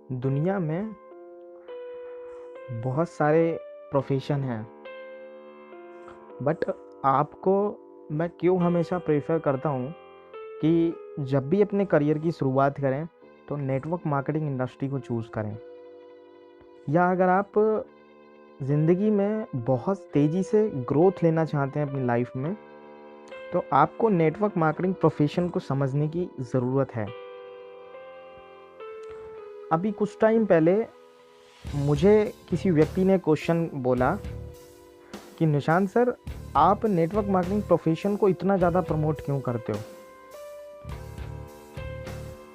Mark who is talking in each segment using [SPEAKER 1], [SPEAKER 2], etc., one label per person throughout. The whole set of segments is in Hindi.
[SPEAKER 1] दुनिया में बहुत सारे प्रोफेशन हैं, बट आपको मैं क्यों हमेशा प्रेफर करता हूँ कि जब भी अपने करियर की शुरुआत करें तो नेटवर्क मार्केटिंग इंडस्ट्री को चूज़ करें। या अगर आप ज़िंदगी में बहुत तेज़ी से ग्रोथ लेना चाहते हैं अपनी लाइफ में, तो आपको नेटवर्क मार्केटिंग प्रोफेशन को समझने की ज़रूरत है। अभी कुछ टाइम पहले मुझे किसी व्यक्ति ने क्वेश्चन बोला कि निशांत सर, आप नेटवर्क मार्केटिंग प्रोफेशन को इतना ज़्यादा प्रमोट क्यों करते हो।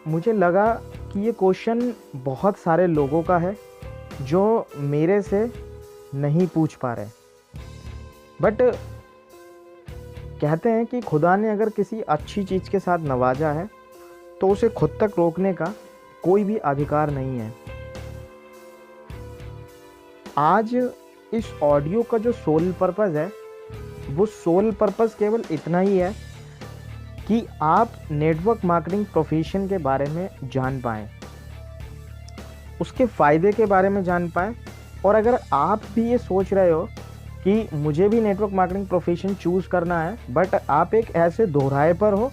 [SPEAKER 1] मुझे लगा कि ये क्वेश्चन बहुत सारे लोगों का है जो मेरे से नहीं पूछ पा रहे। बट कहते हैं कि खुदा ने अगर किसी अच्छी चीज़ के साथ नवाजा है तो उसे खुद तक रोकने का कोई भी अधिकार नहीं है। आज इस ऑडियो का जो सोल पर्पज़ है, वो सोल पर्पज़ केवल इतना ही है कि आप नेटवर्क मार्केटिंग प्रोफेशन के बारे में जान पाएँ, उसके फ़ायदे के बारे में जान पाएँ। और अगर आप भी ये सोच रहे हो कि मुझे भी नेटवर्क मार्केटिंग प्रोफेशन चूज़ करना है, बट आप एक ऐसे दोहराए पर हो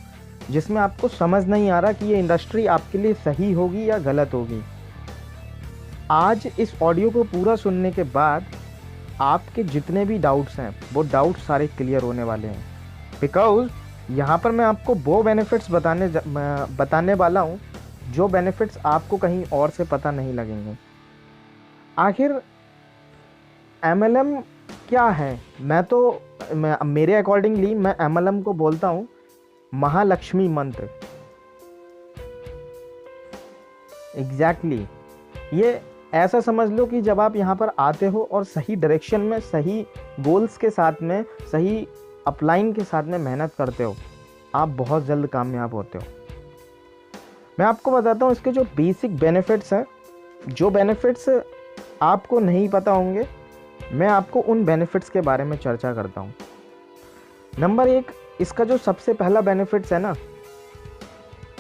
[SPEAKER 1] जिसमें आपको समझ नहीं आ रहा कि ये इंडस्ट्री आपके लिए सही होगी या गलत होगी, आज इस ऑडियो को पूरा सुनने के बाद आपके जितने भी डाउट्स हैं वो डाउट्स सारे क्लियर होने वाले हैं। बिकॉज़ यहाँ पर मैं आपको वो बेनिफिट्स बताने वाला हूँ जो बेनिफिट्स आपको कहीं और से पता नहीं लगेंगे। आखिर MLM क्या है? मेरे अकॉर्डिंगली मैं MLM को बोलता हूँ महालक्ष्मी मंत्र। एग्जैक्टली ये ऐसा समझ लो कि जब आप यहाँ पर आते हो और सही डायरेक्शन में, सही गोल्स के साथ में, सही अपलाइन के साथ में मेहनत करते हो, आप बहुत जल्द कामयाब होते हो। मैं आपको बताता हूँ इसके जो बेसिक बेनिफिट्स हैं, जो बेनिफिट्स आपको नहीं पता होंगे, मैं आपको उन बेनिफिट्स के बारे में चर्चा करता हूँ। नंबर 1, इसका जो सबसे पहला बेनिफिट्स है ना,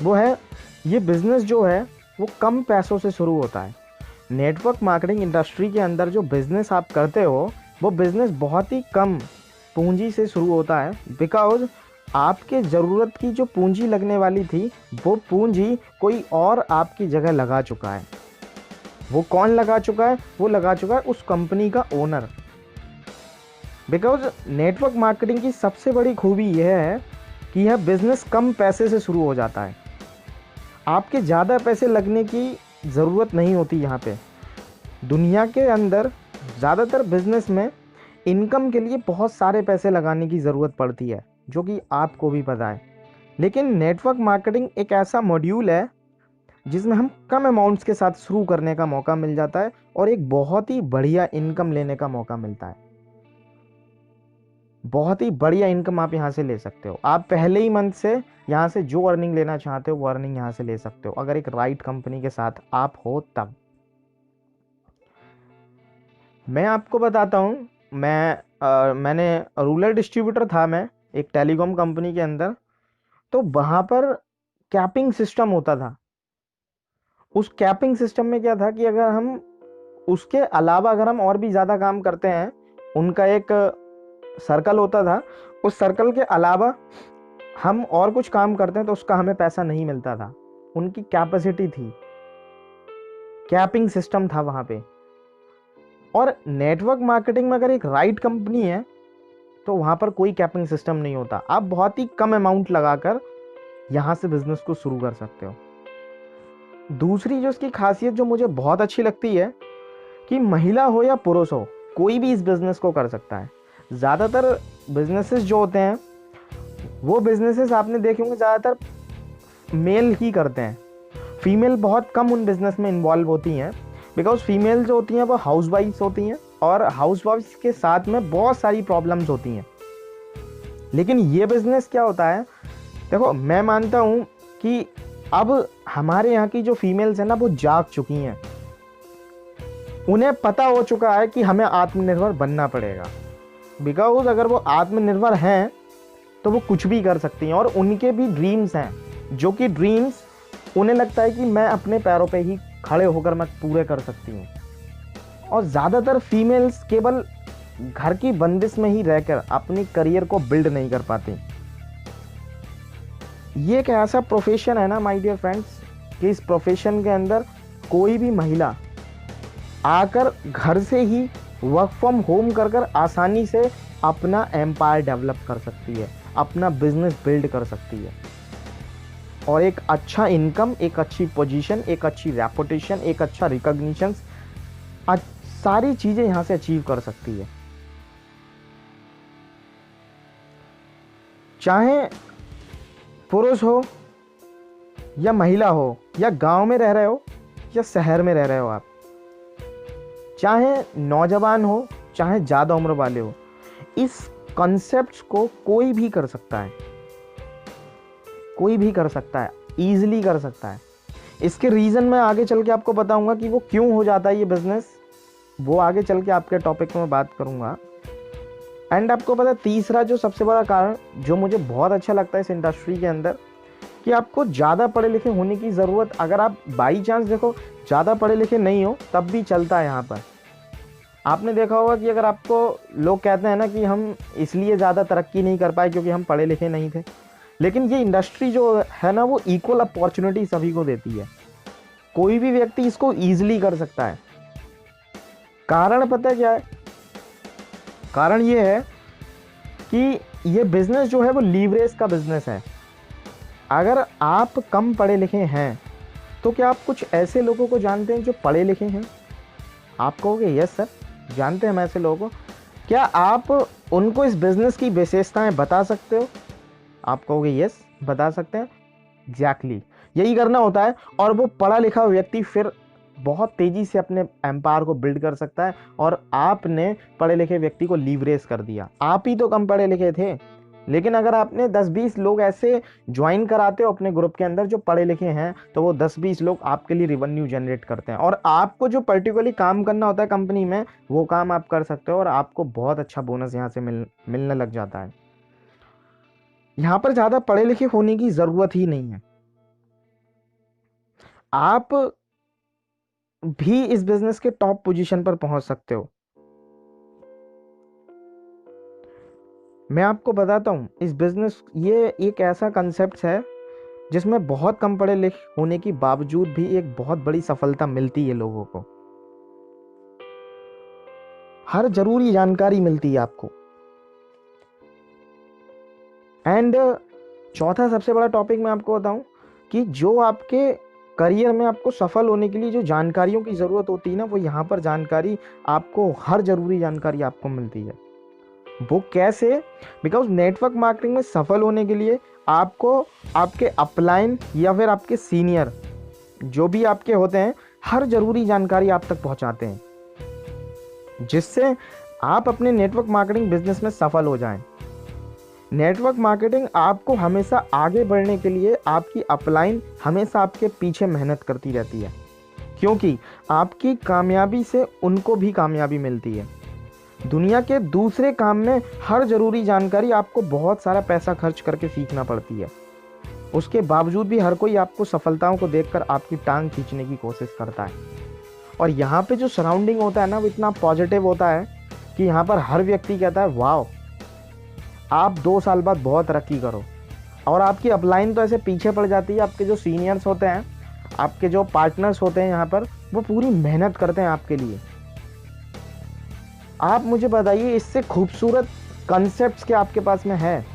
[SPEAKER 1] वो है ये बिज़नेस जो है वो कम पैसों से शुरू होता है। नेटवर्क मार्केटिंग इंडस्ट्री के अंदर जो बिज़नेस आप करते हो वो बिज़नेस बहुत ही कम पूंजी से शुरू होता है। बिकॉज़ आपके ज़रूरत की जो पूंजी लगने वाली थी वो पूंजी कोई और आपकी जगह लगा चुका है। वो कौन लगा चुका है? वो लगा चुका है उस कंपनी का ओनर। बिकॉज़ नेटवर्क मार्केटिंग की सबसे बड़ी खूबी यह है कि यह बिज़नेस कम पैसे से शुरू हो जाता है। आपके ज़्यादा पैसे लगने की ज़रूरत नहीं होती। यहाँ पे दुनिया के अंदर ज़्यादातर बिज़नेस में इनकम के लिए बहुत सारे पैसे लगाने की ज़रूरत पड़ती है, जो कि आपको भी पता है। लेकिन नेटवर्क मार्केटिंग एक ऐसा मॉड्यूल है जिसमें हम कम अमाउंट्स के साथ शुरू करने का मौका मिल जाता है और एक बहुत ही बढ़िया इनकम लेने का मौका मिलता है। बहुत ही बढ़िया इनकम आप यहाँ से ले सकते हो। आप पहले ही मंथ से यहाँ से जो अर्निंग लेना चाहते हो वो अर्निंग यहाँ से ले सकते हो, अगर एक राइट कंपनी के साथ आप हो तब। मैं आपको बताता हूँ, मैंने रूरल डिस्ट्रीब्यूटर था मैं एक टेलीकॉम कंपनी के अंदर। तो वहाँ पर कैपिंग सिस्टम होता था। उस कैपिंग सिस्टम में क्या था कि अगर हम उसके अलावा अगर हम और भी ज़्यादा काम करते हैं, उनका एक सर्कल होता था, उस सर्कल के अलावा हम और कुछ काम करते हैं तो उसका हमें पैसा नहीं मिलता था। उनकी कैपेसिटी थी, कैपिंग सिस्टम था वहाँ पे। और नेटवर्क मार्केटिंग में अगर एक राइट कंपनी है तो वहाँ पर कोई कैपिंग सिस्टम नहीं होता। आप बहुत ही कम अमाउंट लगाकर यहाँ से बिजनेस को शुरू कर सकते हो। दूसरी जो इसकी खासियत जो मुझे बहुत अच्छी लगती है कि महिला हो या पुरुष हो, कोई भी इस बिज़नेस को कर सकता है। ज़्यादातर बिजनेसेस जो होते हैं वो बिजनेसेस आपने देखे होंगे ज़्यादातर मेल ही करते हैं। फीमेल बहुत कम उन बिज़नेस में इन्वॉल्व होती हैं। बिकॉज फीमेल जो होती हैं वो हाउसवाइफ्स होती हैं और हाउसवाइफ्स के साथ में बहुत सारी प्रॉब्लम्स होती हैं। लेकिन ये बिज़नेस क्या होता है, देखो मैं मानता हूँ कि अब हमारे यहाँ की जो फीमेल्स हैं ना वो जाग चुकी हैं। उन्हें पता हो चुका है कि हमें आत्मनिर्भर बनना पड़ेगा। बिकॉज अगर वो आत्मनिर्भर हैं तो वो कुछ भी कर सकती हैं। और उनके भी ड्रीम्स हैं, जो कि ड्रीम्स उन्हें लगता है कि मैं अपने पैरों पे ही खड़े होकर मैं पूरे कर सकती हूँ। और ज़्यादातर फीमेल्स केवल घर की बंदिश में ही रहकर अपनी करियर को बिल्ड नहीं कर पाती। ये एक ऐसा प्रोफेशन है ना माय डियर फ्रेंड्स, कि इस प्रोफेशन के अंदर कोई भी महिला आकर घर से ही वर्क फ्रॉम होम कर कर आसानी से अपना एम्पायर डेवलप कर सकती है, अपना बिजनेस बिल्ड कर सकती है, और एक अच्छा इनकम, एक अच्छी पोजीशन, एक अच्छी रेपुटेशन, एक अच्छा रिकॉग्निशन, सारी चीज़ें यहाँ से अचीव कर सकती है। चाहे पुरुष हो या महिला हो, या गांव में रह रहे हो या शहर में रह रहे हो आप, चाहे नौजवान हो चाहे ज़्यादा उम्र वाले हो, इस कॉन्सेप्ट को कोई भी कर सकता है, कोई भी कर सकता है, ईजिली कर सकता है। इसके रीज़न मैं आगे चल के आपको बताऊंगा कि वो क्यों हो जाता है ये बिजनेस, वो आगे चल के आपके टॉपिक में बात करूंगा। एंड आपको पता है तीसरा जो सबसे बड़ा कारण जो मुझे बहुत अच्छा लगता है इस इंडस्ट्री के अंदर, कि आपको ज़्यादा पढ़े लिखे होने की ज़रूरत, अगर आप बाई चांस देखो ज़्यादा पढ़े लिखे नहीं हो तब भी चलता है यहाँ पर। आपने देखा होगा कि अगर आपको लोग कहते हैं ना कि हम इसलिए ज़्यादा तरक्की नहीं कर पाए क्योंकि हम पढ़े लिखे नहीं थे, लेकिन ये इंडस्ट्री जो है ना वो इक्वल अपॉर्चुनिटी सभी को देती है, कोई भी व्यक्ति इसको ईजिली कर सकता है। कारण पता है क्या है? कारण ये है कि ये बिजनेस जो है वो लीवरेज का बिजनेस है। अगर आप कम पढ़े लिखे हैं तो क्या आप कुछ ऐसे लोगों को जानते हैं जो पढ़े लिखे हैं? आप कहोगे यस सर जानते हैं हम ऐसे लोगों को। क्या आप उनको इस बिजनेस की विशेषताएं बता सकते हो? आप कहोगे यस बता सकते हैं। एग्जैक्टली यही करना होता है, और वो पढ़ा लिखा व्यक्ति फिर बहुत तेजी से अपने एम्पायर को बिल्ड कर सकता है। और आपने पढ़े लिखे व्यक्ति को लीवरेज कर दिया। आप ही तो कम पढ़े लिखे थे, लेकिन अगर आपने 10-20 लोग ऐसे ज्वाइन कराते हो अपने ग्रुप के अंदर जो पढ़े लिखे हैं, तो वो 10-20 लोग आपके लिए रिवेन्यू जनरेट करते हैं, और आपको जो पर्टिकुलरली काम करना होता है कंपनी में वो काम आप कर सकते हो, और आपको बहुत अच्छा बोनस यहाँ से मिलने लग जाता है। यहाँ पर ज़्यादा पढ़े लिखे होने की ज़रूरत ही नहीं है। आप भी इस बिजनेस के टॉप पोजीशन पर पहुंच सकते हो। मैं आपको बताता हूं इस बिजनेस, ये एक ऐसा कंसेप्ट है जिसमें बहुत कम पढ़े लिखे होने की बावजूद भी एक बहुत बड़ी सफलता मिलती है लोगों को। हर जरूरी जानकारी मिलती है आपको। एंड चौथा सबसे बड़ा टॉपिक मैं आपको बताऊं कि जो आपके करियर में आपको सफल होने के लिए जो जानकारियों की ज़रूरत होती है ना, वो यहाँ पर जानकारी आपको, हर ज़रूरी जानकारी आपको मिलती है। वो कैसे? बिकॉज नेटवर्क मार्केटिंग में सफल होने के लिए आपको आपके अपलाइन या फिर आपके सीनियर जो भी आपके होते हैं हर ज़रूरी जानकारी आप तक पहुँचाते हैं, जिससे आप अपने नेटवर्क मार्केटिंग बिजनेस में सफल हो जाएं। नेटवर्क मार्केटिंग आपको हमेशा आगे बढ़ने के लिए, आपकी अपलाइन हमेशा आपके पीछे मेहनत करती रहती है, क्योंकि आपकी कामयाबी से उनको भी कामयाबी मिलती है। दुनिया के दूसरे काम में हर ज़रूरी जानकारी आपको बहुत सारा पैसा खर्च करके सीखना पड़ती है, उसके बावजूद भी हर कोई आपको सफलताओं को देखकर आपकी टांग खींचने की कोशिश करता है। और यहाँ पे जो सराउंडिंग होता है ना वो इतना पॉजिटिव होता है कि यहाँ पर हर व्यक्ति कहता है वाह आप 2 साल बाद बहुत तरक्की करो, और आपकी अपलाइन तो ऐसे पीछे पड़ जाती है। आपके जो सीनियर्स होते हैं, आपके जो पार्टनर्स होते हैं यहाँ पर, वो पूरी मेहनत करते हैं आपके लिए। आप मुझे बताइए इससे खूबसूरत कॉन्सेप्ट्स क्या आपके पास में है?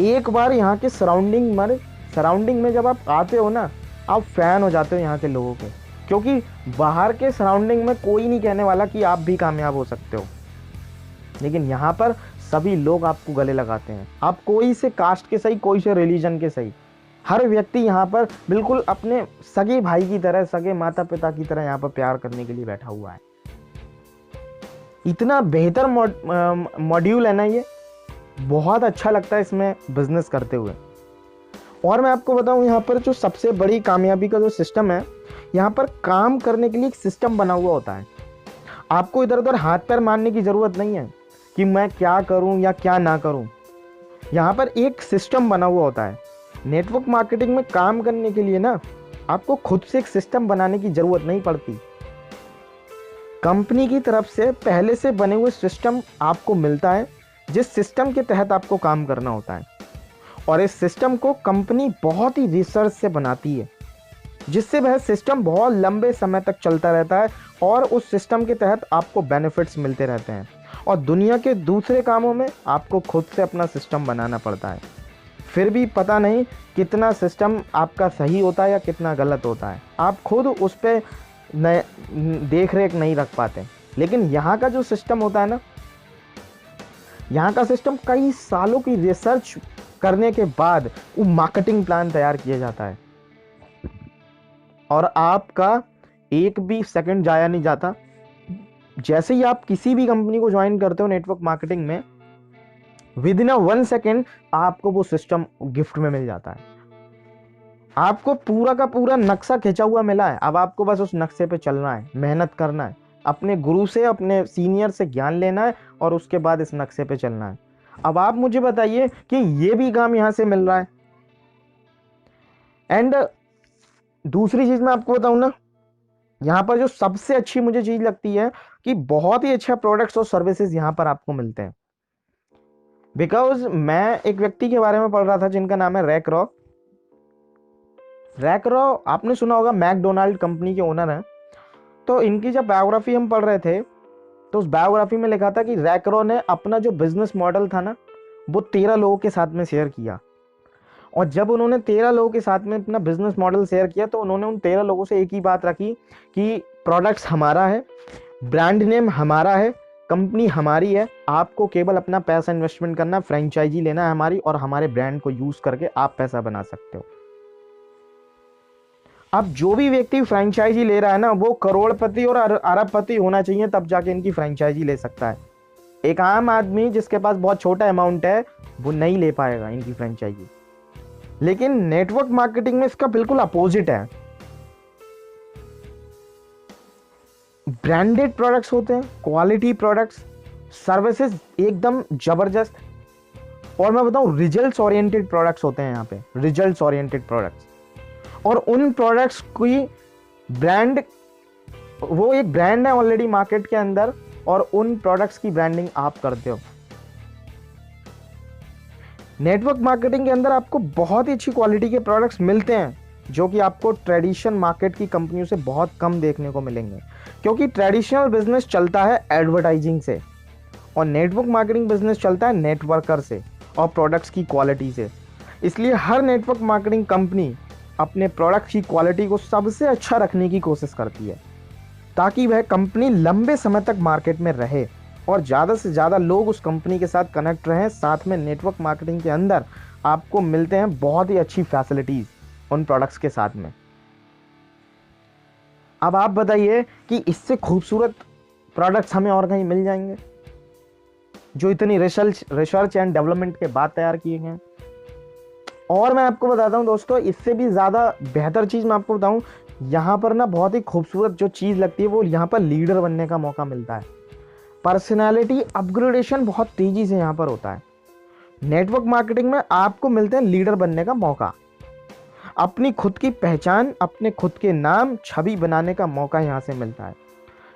[SPEAKER 1] एक बार यहाँ के सराउंडिंग में जब आप आते हो ना, आप फैन हो जाते हो यहाँ के लोगों के, क्योंकि बाहर के सराउंडिंग में कोई नहीं कहने वाला कि आप भी कामयाब हो सकते हो, लेकिन यहाँ पर सभी लोग आपको गले लगाते हैं। आप कोई से कास्ट के सही, कोई से रिलीजन के सही, हर व्यक्ति यहाँ पर बिल्कुल अपने सगे भाई की तरह, सगे माता पिता की तरह यहाँ पर प्यार करने के लिए बैठा हुआ है। इतना बेहतर मॉड्यूल है ना ये, बहुत अच्छा लगता है इसमें बिजनेस करते हुए। और मैं आपको बताऊं यहाँ पर जो सबसे बड़ी कामयाबी का जो सिस्टम है, यहाँ पर काम करने के लिए एक सिस्टम बना हुआ होता है। आपको इधर उधर हाथ पैर मारने की ज़रूरत नहीं है कि मैं क्या करूं या क्या ना करूं। यहाँ पर एक सिस्टम बना हुआ होता है। नेटवर्क मार्केटिंग में काम करने के लिए ना आपको खुद से एक सिस्टम बनाने की जरूरत नहीं पड़ती। कंपनी की तरफ से पहले से बने हुए सिस्टम आपको मिलता है, जिस सिस्टम के तहत आपको काम करना होता है। और इस सिस्टम को कंपनी बहुत ही रिसर्च से बनाती है, जिससे वह सिस्टम बहुत लंबे समय तक चलता रहता है और उस सिस्टम के तहत आपको बेनिफिट्स मिलते रहते हैं। और दुनिया के दूसरे कामों में आपको खुद से अपना सिस्टम बनाना पड़ता है। फिर भी पता नहीं कितना सिस्टम आपका सही होता है या कितना गलत होता है, आप खुद उस पर देख रेख नहीं रख पाते। लेकिन यहाँ का जो सिस्टम होता है ना, यहाँ का सिस्टम कई सालों की रिसर्च करने के बाद वो मार्केटिंग प्लान तैयार किया जाता है और आपका एक भी सेकंड जाया नहीं जाता। जैसे ही आप किसी भी कंपनी को ज्वाइन करते हो नेटवर्क मार्केटिंग में, विद इन 1 सेकेंड आपको वो सिस्टम गिफ्ट में मिल जाता है। आपको पूरा का पूरा नक्शा खिंचा हुआ मिला है, अब आपको बस उस नक्शे पे चलना है, मेहनत करना है, अपने गुरु से, अपने सीनियर से ज्ञान लेना है और उसके बाद इस नक्शे पे चलना है। अब आप मुझे बताइए कि ये भी काम यहां से मिल रहा है। एंड दूसरी चीज मैं आपको बताऊं ना, यहाँ पर जो सबसे अच्छी मुझे चीज लगती है कि बहुत ही अच्छा प्रोडक्ट्स और सर्विसेज यहाँ पर आपको मिलते हैं। बिकॉज मैं एक व्यक्ति के बारे में पढ़ रहा था जिनका नाम है रैक रॉ। रैक रॉ आपने सुना होगा, मैकडोनाल्ड कंपनी के ओनर हैं। तो इनकी जब बायोग्राफी हम पढ़ रहे थे तो उस बायोग्राफी में लिखा था कि रैक रॉ ने अपना जो बिजनेस मॉडल था ना, वो 13 लोगों के साथ में शेयर किया। और जब उन्होंने 13 लोगों के साथ में अपना बिजनेस मॉडल शेयर किया तो उन्होंने उन 13 लोगों से एक ही बात रखी कि प्रोडक्ट्स हमारा है, ब्रांड नेम हमारा है, कंपनी हमारी है, आपको केवल अपना पैसा इन्वेस्टमेंट करना, फ्रेंचाइजी लेना है हमारी, और हमारे ब्रांड को यूज करके आप पैसा बना सकते हो। अब जो भी व्यक्ति फ्रेंचाइजी ले रहा है ना, वो करोड़पति और अरबपति होना चाहिए, तब जाके इनकी फ्रेंचाइजी ले सकता है। एक आम आदमी जिसके पास बहुत छोटा अमाउंट है वो नहीं ले पाएगा इनकी फ्रेंचाइजी। लेकिन नेटवर्क मार्केटिंग में इसका बिल्कुल अपोजिट है। ब्रांडेड प्रोडक्ट्स होते हैं, क्वालिटी प्रोडक्ट्स, सर्विसेज एकदम जबरदस्त, और मैं बताऊं रिजल्ट्स ओरिएंटेड प्रोडक्ट्स होते हैं यहाँ पे, रिजल्ट्स ओरिएंटेड प्रोडक्ट्स। और उन प्रोडक्ट्स की ब्रांड, वो एक ब्रांड है ऑलरेडी मार्केट के अंदर, और उन प्रोडक्ट्स की ब्रांडिंग आप करते हो। नेटवर्क मार्केटिंग के अंदर आपको बहुत ही अच्छी क्वालिटी के प्रोडक्ट्स मिलते हैं, जो कि आपको ट्रेडिशनल मार्केट की कंपनियों से बहुत कम देखने को मिलेंगे, क्योंकि ट्रेडिशनल बिजनेस चलता है एडवर्टाइजिंग से और नेटवर्क मार्केटिंग बिजनेस चलता है नेटवर्कर से और प्रोडक्ट्स की क्वालिटी से। इसलिए हर नेटवर्क मार्केटिंग कंपनी अपने प्रोडक्ट की क्वालिटी को सबसे अच्छा रखने की कोशिश करती है, ताकि वह कंपनी लंबे समय तक मार्केट में रहे और ज़्यादा से ज़्यादा लोग उस कंपनी के साथ कनेक्ट रहें। साथ में नेटवर्क मार्केटिंग के अंदर आपको मिलते हैं बहुत ही अच्छी फैसिलिटीज़ उन प्रोडक्ट्स के साथ में। अब आप बताइए कि इससे खूबसूरत प्रोडक्ट्स हमें और कहीं मिल जाएंगे जो इतनी रिसर्च एंड डेवलपमेंट के बाद तैयार किए गए हैं। और मैं आपको बताता हूं दोस्तों, इससे भी ज़्यादा बेहतर चीज़ मैं आपको बताऊं, यहाँ पर ना बहुत ही खूबसूरत जो चीज़ लगती है वो यहाँ पर लीडर बनने का मौका मिलता है। पर्सनैलिटी अपग्रेडेशन बहुत तेज़ी से यहाँ पर होता है। नेटवर्क मार्केटिंग में आपको मिलते हैं लीडर बनने का मौका, अपनी खुद की पहचान, अपने खुद के नाम, छवि बनाने का मौका यहाँ से मिलता है।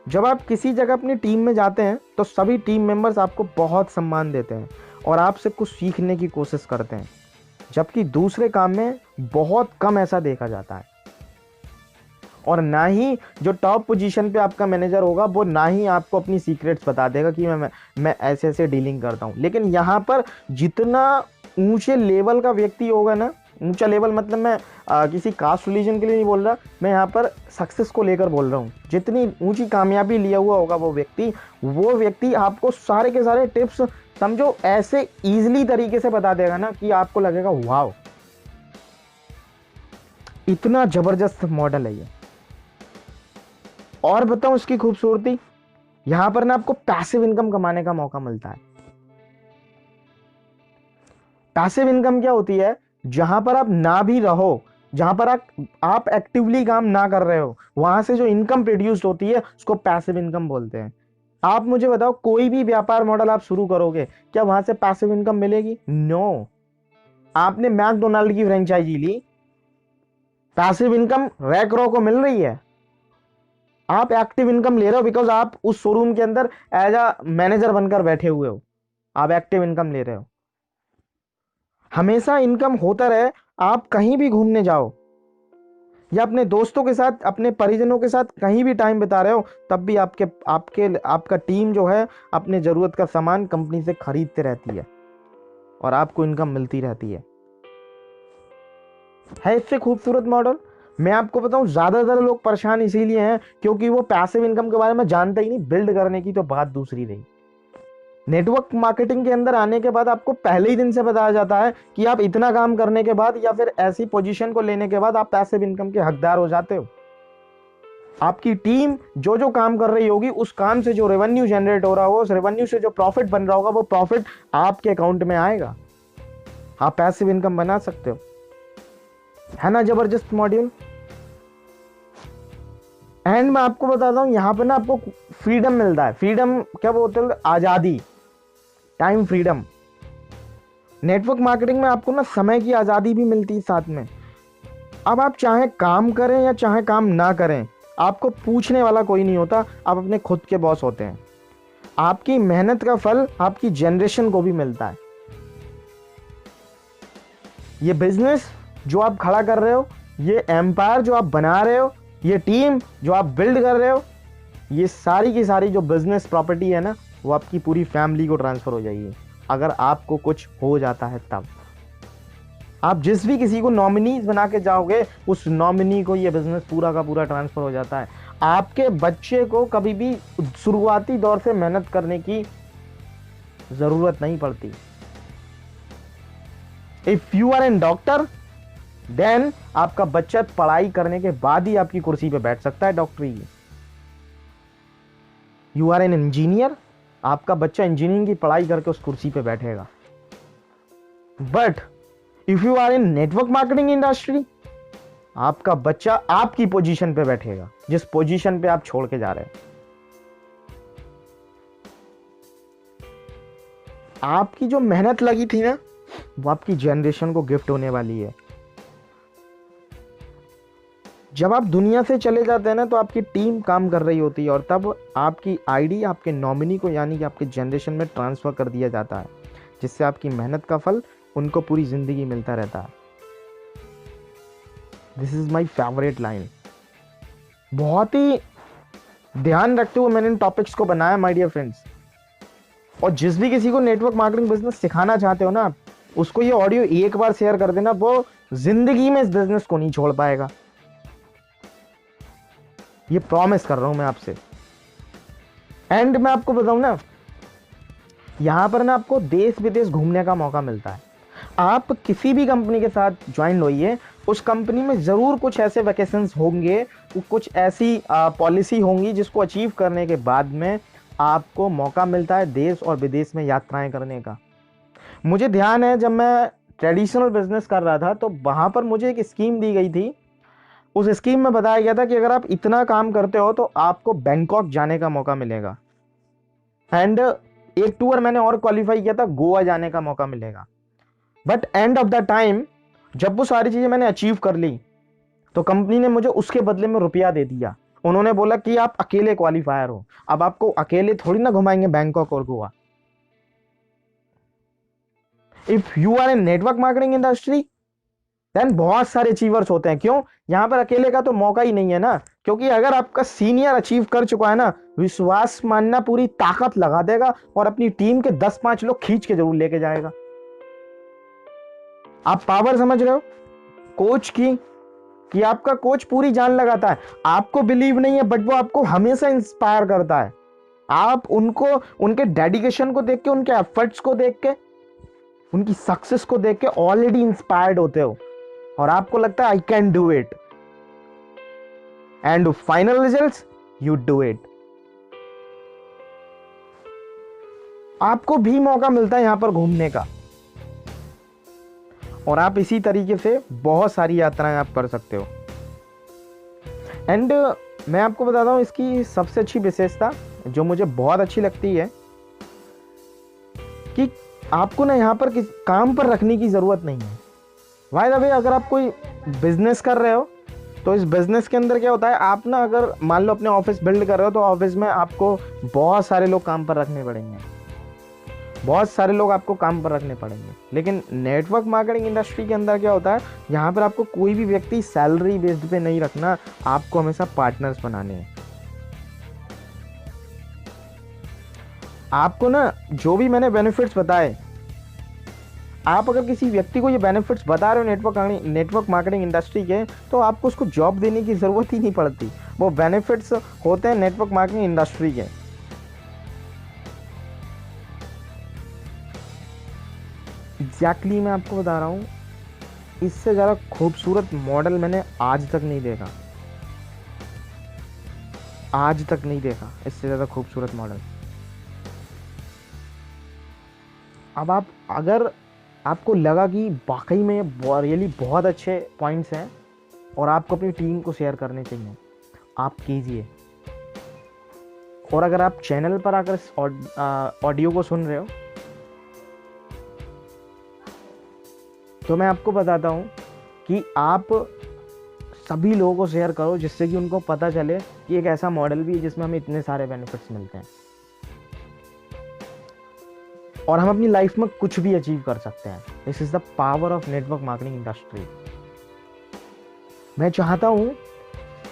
[SPEAKER 1] जब आप किसी जगह अपनी टीम में जाते हैं तो सभी टीम मेंबर्स आपको बहुत सम्मान देते हैं और आपसे कुछ सीखने की कोशिश करते हैं, जबकि दूसरे काम में बहुत कम ऐसा देखा जाता है। और ना ही जो टॉप पोजीशन पे आपका मैनेजर होगा वो ना ही आपको अपनी सीक्रेट्स बता देगा कि मैं ऐसे ऐसे डीलिंग करता हूँ। लेकिन यहाँ पर जितना ऊंचे लेवल का व्यक्ति होगा ना, ऊंचा लेवल मतलब मैं किसी कास्ट रिलीजन के लिए नहीं बोल रहा, मैं यहाँ पर सक्सेस को लेकर बोल रहा हूँ। जितनी ऊंची कामयाबी लिया हुआ होगा वो व्यक्ति आपको सारे के सारे टिप्स समझो ऐसे इजीली तरीके से बता देगा ना कि आपको लगेगा वाव, इतना जबरदस्त मॉडल है ये। और बताऊं इसकी खूबसूरती, यहां पर ना आपको पैसिव इनकम कमाने का मौका मिलता है। पैसिव इनकम क्या होती है? जहां पर आप ना भी रहो, जहां पर आप एक्टिवली काम ना कर रहे हो, वहां से जो इनकम प्रोड्यूस होती है उसको पैसिव इनकम बोलते हैं। आप मुझे बताओ, कोई भी व्यापार मॉडल आप शुरू करोगे, क्या वहां से पैसिव इनकम मिलेगी? नो। आपने मैकडोनाल्ड की फ्रेंचाइजी ली, पैसिव इनकम रैक रो को मिल रही है, आप एक्टिव इनकम ले रहे हो बिकॉज आप उस शोरूम के अंदर एज अ मैनेजर बनकर बैठे हुए हो, आप एक्टिव इनकम ले रहे हो। हमेशा इनकम होता रहे, आप कहीं भी घूमने जाओ या अपने दोस्तों के साथ, अपने परिजनों के साथ कहीं भी टाइम बिता रहे हो, तब भी आपके आपके आपका टीम जो है अपने जरूरत का सामान कंपनी से खरीदते रहती है और आपको इनकम मिलती रहती है इससे खूबसूरत मॉडल। मैं आपको बताऊं, ज्यादातर लोग परेशान इसीलिए हैं क्योंकि वो पैसिव इनकम के बारे में जानते ही नहीं, बिल्ड करने की तो बात दूसरी रही। नेटवर्क मार्केटिंग के अंदर आने के बाद आपको पहले ही दिन से बताया जाता है कि आप इतना काम करने के बाद या फिर ऐसी पोजीशन को लेने के बाद आप पैसिव इनकम के हकदार हो जाते हो। आपकी टीम जो जो काम कर रही होगी, उस काम से जो रेवेन्यू जनरेट हो रहा होगा, उस रेवेन्यू से जो प्रॉफिट बन रहा होगा, वो प्रॉफिट आपके अकाउंट में आएगा, आप पैसिव इनकम बना सकते हो। है ना जबरदस्त मॉड्यूल। एंड मैं आपको बताता हूं, यहां पे ना आपको फ्रीडम मिलता है। फ्रीडम क्या बोलते हैं? आजादी, टाइम फ्रीडम। नेटवर्क मार्केटिंग में आपको ना समय की आजादी भी मिलती है साथ में। अब आप चाहे काम करें या चाहे काम ना करें, आपको पूछने वाला कोई नहीं होता, आप अपने खुद के बॉस होते हैं। आपकी मेहनत का फल आपकी जनरेशन को भी मिलता है। ये बिजनेस जो आप खड़ा कर रहे हो, ये एम्पायर जो आप बना रहे हो, ये टीम जो आप बिल्ड कर रहे हो, ये सारी की सारी जो बिजनेस प्रॉपर्टी है ना, वो आपकी पूरी फैमिली को ट्रांसफर हो जाएगी। अगर आपको कुछ हो जाता है तब आप जिस भी किसी को नॉमिनीज बना के जाओगे, उस नॉमिनी को ये बिजनेस पूरा का पूरा ट्रांसफर हो जाता है। आपके बच्चे को कभी भी शुरुआती दौर से मेहनत करने की जरूरत नहीं पड़ती। If you are an doctor, then आपका बच्चा पढ़ाई करने के बाद ही आपकी कुर्सी पे बैठ सकता है डॉक्टरी की। यू आर एन इंजीनियर, आपका बच्चा इंजीनियरिंग की पढ़ाई करके उस कुर्सी पे बैठेगा। But if you are in network marketing industry, आपका बच्चा आपकी पोजीशन पे बैठेगा, जिस पोजीशन पे आप छोड़ के जा रहे हैं। आपकी जो मेहनत लगी थी ना, वो आपकी जनरेशन को गिफ्ट होने वाली है। जब आप दुनिया से चले जाते हैं ना, तो आपकी टीम काम कर रही होती है और तब आपकी आईडी आपके नॉमिनी को, यानी कि आपके जनरेशन में ट्रांसफर कर दिया जाता है, जिससे आपकी मेहनत का फल उनको पूरी जिंदगी मिलता रहता है। This is my favourite line. बहुत ही ध्यान रखते हुए मैंने इन टॉपिक्स को बनाया माय डियर फ्रेंड्स। और जिस भी किसी को नेटवर्क मार्केटिंग बिजनेस सिखाना चाहते हो ना आप, उसको ये ऑडियो एक बार शेयर कर देना, वो जिंदगी में इस बिजनेस को नहीं छोड़ पाएगा। ये प्रॉमिस कर रहा हूं मैं आपसे। एंड मैं आपको बताऊं ना, यहां पर ना आपको देश विदेश घूमने का मौका मिलता है। आप किसी भी कंपनी के साथ ज्वाइन होइए, उस कंपनी में जरूर कुछ ऐसे वैकेशंस होंगे, कुछ ऐसी पॉलिसी होंगी जिसको अचीव करने के बाद में आपको मौका मिलता है देश और विदेश में यात्राएं करने का। मुझे ध्यान है, जब मैं ट्रेडिशनल बिजनेस कर रहा था तो वहां पर मुझे एक स्कीम दी गई थी। उस स्कीम में बताया गया था कि अगर आप इतना काम करते हो तो आपको बैंकॉक जाने का मौका मिलेगा। एंड एक टूर मैंने और क्वालिफाई किया था, गोवा जाने का मौका मिलेगा। But end of the time, जब वो सारी चीजें मैंने अचीव कर ली, तो कंपनी ने मुझे उसके बदले में रुपया दे दिया। उन्होंने बोला कि आप अकेले क्वालिफायर हो, अब आपको अकेले थोड़ी ना घुमाएंगे बैंकॉक और Goa. If you are in network marketing industry, then बहुत सारे अचीवर्स होते हैं। क्यों? यहां पर अकेले का तो मौका ही नहीं है ना, क्योंकि अगर आपका सीनियर अचीव कर चुका है ना, विश्वास मानना पूरी ताकत लगा देगा और अपनी टीम के 10-5 लोग खींच के जरूर लेके जाएगा। आप पावर समझ रहे हो कोच की, कि आपका कोच पूरी जान लगाता है, आपको बिलीव नहीं है बट वो आपको हमेशा इंस्पायर करता है। आप उनको, उनके डेडिकेशन को देख के, उनके एफर्ट्स को देख के, उनकी सक्सेस को देख के ऑलरेडी इंस्पायर्ड होते हो और आपको लगता है I can do it, and final results you do it. आपको भी मौका मिलता है यहां पर घूमने का, और आप इसी तरीके से बहुत सारी यात्राएं आप कर सकते हो। एंड मैं आपको बताता हूं, इसकी सबसे अच्छी विशेषता जो मुझे बहुत अच्छी लगती है कि आपको ना यहां पर किस काम पर रखने की जरूरत नहीं है। बाय द वे, अगर आप कोई बिजनेस कर रहे हो तो इस बिजनेस के अंदर क्या होता है, आप ना अगर मान लो अपने ऑफिस बिल्ड कर रहे हो, तो ऑफिस में आपको बहुत सारे लोग काम पर रखने पड़ेंगे, बहुत सारे लोग आपको काम पर रखने पड़ेंगे। लेकिन नेटवर्क मार्केटिंग इंडस्ट्री के अंदर क्या होता है, यहाँ पर आपको कोई भी व्यक्ति सैलरी बेस्ड पे नहीं रखना, आपको हमेशा पार्टनर्स बनाने हैं। आपको ना जो भी मैंने बेनिफिट्स बताए, आप अगर किसी व्यक्ति को ये बेनिफिट्स बता रहे हो नेटवर्क मार्केटिंग इंडस्ट्री के, तो आपको उसको जॉब देने की ज़रूरत ही नहीं पड़ती। वो बेनिफिट्स होते हैं नेटवर्क मार्केटिंग इंडस्ट्री के। एग्जैक्टली मैं आपको बता रहा हूँ, इससे ज़्यादा खूबसूरत मॉडल मैंने आज तक नहीं देखा, आज तक नहीं देखा इससे ज़्यादा खूबसूरत मॉडल। अब आप अगर आपको लगा कि वाकई में रियली बहुत अच्छे पॉइंट्स हैं और आपको अपनी टीम को शेयर करने चाहिए, आप कीजिए। और अगर आप चैनल पर आकर इस ऑडियो को सुन रहे हो, तो मैं आपको बताता हूँ कि आप सभी लोगों को शेयर करो, जिससे कि उनको पता चले कि एक ऐसा मॉडल भी है जिसमें हमें इतने सारे बेनिफिट्स मिलते हैं और हम अपनी लाइफ में कुछ भी अचीव कर सकते हैं। This is the power of network marketing industry. मैं चाहता हूं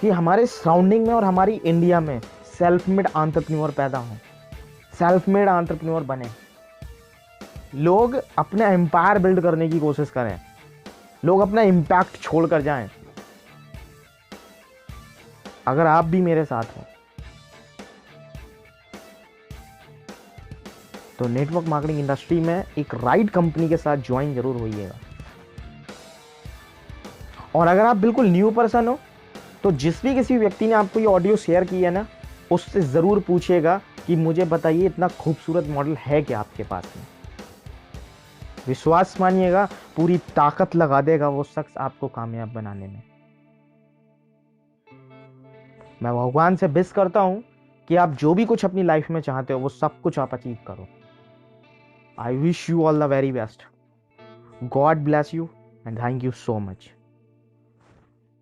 [SPEAKER 1] कि हमारे सराउंडिंग में और हमारी इंडिया में सेल्फ मेड एंटरप्रेन्योर पैदा हों, सेल्फ मेड एंटरप्रेन्योर बने, लोग अपना एम्पायर बिल्ड करने की कोशिश करें, लोग अपना इम्पैक्ट छोड़कर जाएं। अगर आप भी मेरे साथ हो तो नेटवर्क मार्केटिंग इंडस्ट्री में एक राइट कंपनी के साथ ज्वाइन जरूर होइएगा। और अगर आप बिल्कुल न्यू पर्सन हो, तो जिस भी किसी व्यक्ति ने आपको ये ऑडियो शेयर की है ना, उससे ज़रूर पूछिएगा कि मुझे बताइए इतना खूबसूरत मॉडल है क्या आपके पास में। विश्वास मानिएगा, पूरी ताकत लगा देगा वो शख्स आपको कामयाब बनाने में। मैं भगवान से विश करता हूं कि आप जो भी कुछ अपनी लाइफ में चाहते हो, वो सब कुछ आप अचीव करो। I wish you all the very best. God bless you and thank you so much.